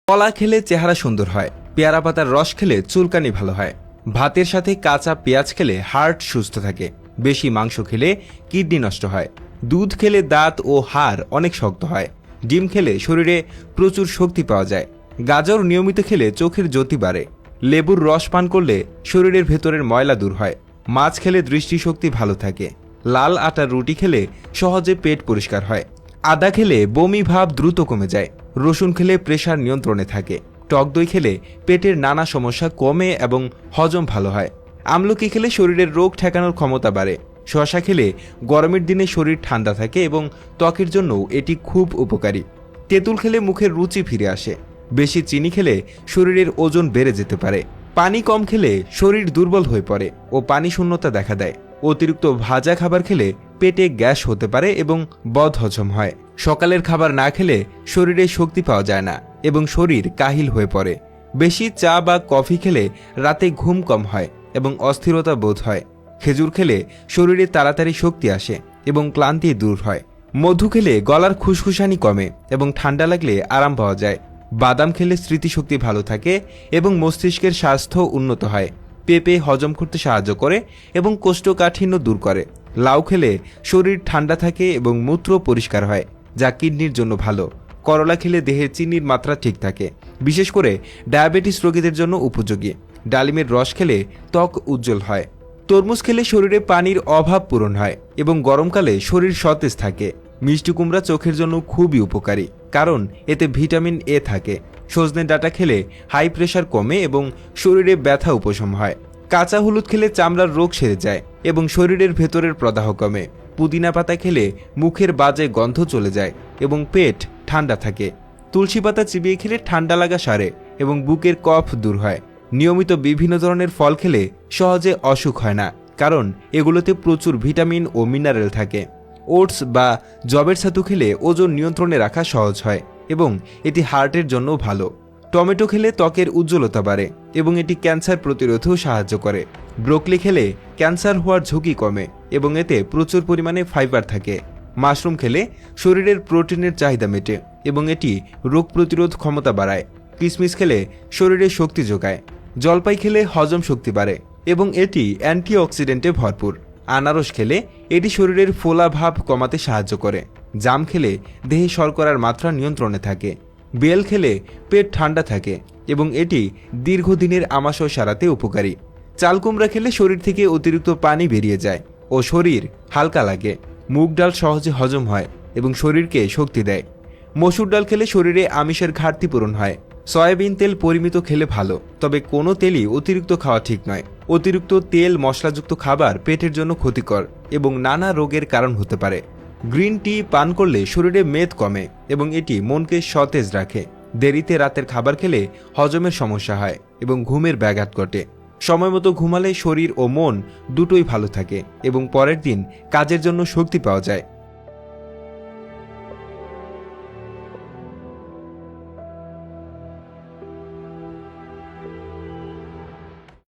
কলা খেলে চেহারা সুন্দর হয়, পেয়ারা পাতার রস খেলে চুলকানি ভালো হয়, ভাতের সাথে কাঁচা পেঁয়াজ খেলে হার্ট সুস্থ থাকে, বেশি মাংস খেলে কিডনি নষ্ট হয়, দুধ খেলে দাঁত ও হাড় অনেক শক্ত হয়, ডিম খেলে শরীরে প্রচুর শক্তি পাওয়া যায়, গাজর নিয়মিত খেলে চোখের জ্যোতি বাড়ে, লেবুর রস পান করলে শরীরের ভেতরের ময়লা দূর হয়, মাছ খেলে দৃষ্টিশক্তি ভালো থাকে, লাল আটার রুটি খেলে সহজে পেট পরিষ্কার হয়, আদা খেলে বমি ভাব দ্রুত কমে যায়, রসুন খেলে প্রেসার নিয়ন্ত্রণে থাকে, টক দই খেলে পেটের নানা সমস্যা কমে এবং হজম ভালো হয়, আমলকি খেলে শরীরের রোগ ঠেকানোর ক্ষমতা বাড়ে, শসা খেলে গরমের দিনে শরীর ঠান্ডা থাকে এবং ত্বকের জন্য এটি খুব উপকারী, তেঁতুল খেলে মুখের রুচি ফিরে আসে, বেশি চিনি খেলে শরীরের ওজন বেড়ে যেতে পারে, পানি কম খেলে শরীর দুর্বল হয়ে পড়ে ও পানি শূন্যতা দেখা দেয়, অতিরিক্ত ভাজা খাবার খেলে পেটে গ্যাস হতে পারে এবং বদহজম হয়, সকালের খাবার না খেলে শরীরে শক্তি পাওয়া যায় না এবং শরীর কাহিল হয়ে পড়ে, বেশি চা বা কফি খেলে রাতে ঘুম কম হয় এবং অস্থিরতা বোধ হয়, খেজুর খেলে শরীরে তাড়াতাড়ি শক্তি আসে এবং ক্লান্তি দূর হয়, মধু খেলে গলার খুশখুশানি কমে এবং ঠান্ডা লাগলে আরাম পাওয়া যায়, বাদাম খেলে স্মৃতিশক্তি ভালো থাকে এবং মস্তিষ্কের স্বাস্থ্য উন্নত হয়, পেঁপে হজম করতে সাহায্য করে এবং কোষ্ঠকাঠিন্য দূর করে, লাউ খেলে শরীর ঠান্ডা থাকে এবং মূত্র পরিষ্কার হয় যা কিডনির জন্য ভালো, করলা খেলে দেহে চিনির মাত্রা ঠিক থাকে, বিশেষ করে ডায়াবেটিস রোগীদের জন্য উপযোগী, ডালিমের রস খেলে ত্বক উজ্জ্বল হয়, তরমুজ খেলে শরীরে পানির অভাব পূরণ হয় এবং গরমকালে শরীর সতেজ থাকে, মিষ্টি কুমড়া চোখের জন্য খুবই উপকারী কারণ এতে ভিটামিন এ থাকে, সজনে ডাঁটা খেলে হাই প্রেশার কমে এবং শরীরে ব্যথা উপশম হয়, কাঁচা হলুদ খেলে চামড়ার রোগ সেরে যায় এবং শরীরের ভেতরের প্রদাহ কমে, পুদিনা পাতা খেলে মুখের বাজে গন্ধ চলে যায় এবং পেট ঠান্ডা থাকে, তুলসী পাতা চিবিয়ে খেলে ঠান্ডা লাগা সারে এবং বুকের কফ দূর হয়, নিয়মিত বিভিন্ন ধরনের ফল খেলে সহজে অসুখ হয় না কারণ এগুলোতে প্রচুর ভিটামিন ও মিনারেল থাকে, ওটস বা জবের ছাতু খেলে ওজন নিয়ন্ত্রণে রাখা সহজ হয় এবং এটি হার্টের জন্য ভালো, টমেটো খেলে ত্বকের উজ্জ্বলতা বাড়ে এবং এটি ক্যান্সার প্রতিরোধেও সাহায্য করে, ব্রোকলি খেলে ক্যান্সার হওয়ার ঝুঁকি কমে এবং এতে প্রচুর পরিমাণে ফাইবার থাকে, মাশরুম খেলে শরীরের প্রোটিনের চাহিদা মেটে এবং এটি রোগ প্রতিরোধ ক্ষমতা বাড়ায়, কিশমিশ খেলে শরীরে শক্তি যোগায়, জলপাই খেলে হজম শক্তি বাড়ে এবং এটি অ্যান্টিঅক্সিডেন্টে ভরপুর, আনারস খেলে এটি শরীরের ফোলা ভাব কমাতে সাহায্য করে, জাম খেলে দেহে শর্করার মাত্রা নিয়ন্ত্রণে থাকে, বেল খেলে পেট ঠান্ডা থাকে এবং এটি দীর্ঘদিনের আমাশয় সারাতে উপকারী, চালকুমড়া খেলে শরীর থেকে অতিরিক্ত পানি বেরিয়ে যায় ও শরীর হালকা লাগে, মুগ ডাল সহজে হজম হয় এবং শরীরকে শক্তি দেয়, মসুর ডাল খেলে শরীরে আমিষের ঘাটতি পূরণ হয়, সয়াবিন তেল পরিমিত খেলে ভালো তবে কোনো তেলই অতিরিক্ত খাওয়া ঠিক নয়, অতিরিক্ত তেল মশলাযুক্ত খাবার পেটের জন্য ক্ষতিকর এবং নানা রোগের কারণ হতে পারে, গ্রিন টি পান করলে শরীরে মেদ কমে এবং এটি মনকে সতেজ রাখে, দেরিতে রাতের খাবার খেলে হজমের সমস্যা হয় এবং ঘুমের ব্যাঘাত ঘটে, সময়মতো ঘুমালে শরীর ও মন দুটোই ভালো থাকে এবং পরের দিন কাজের জন্য শক্তি পাওয়া যায়।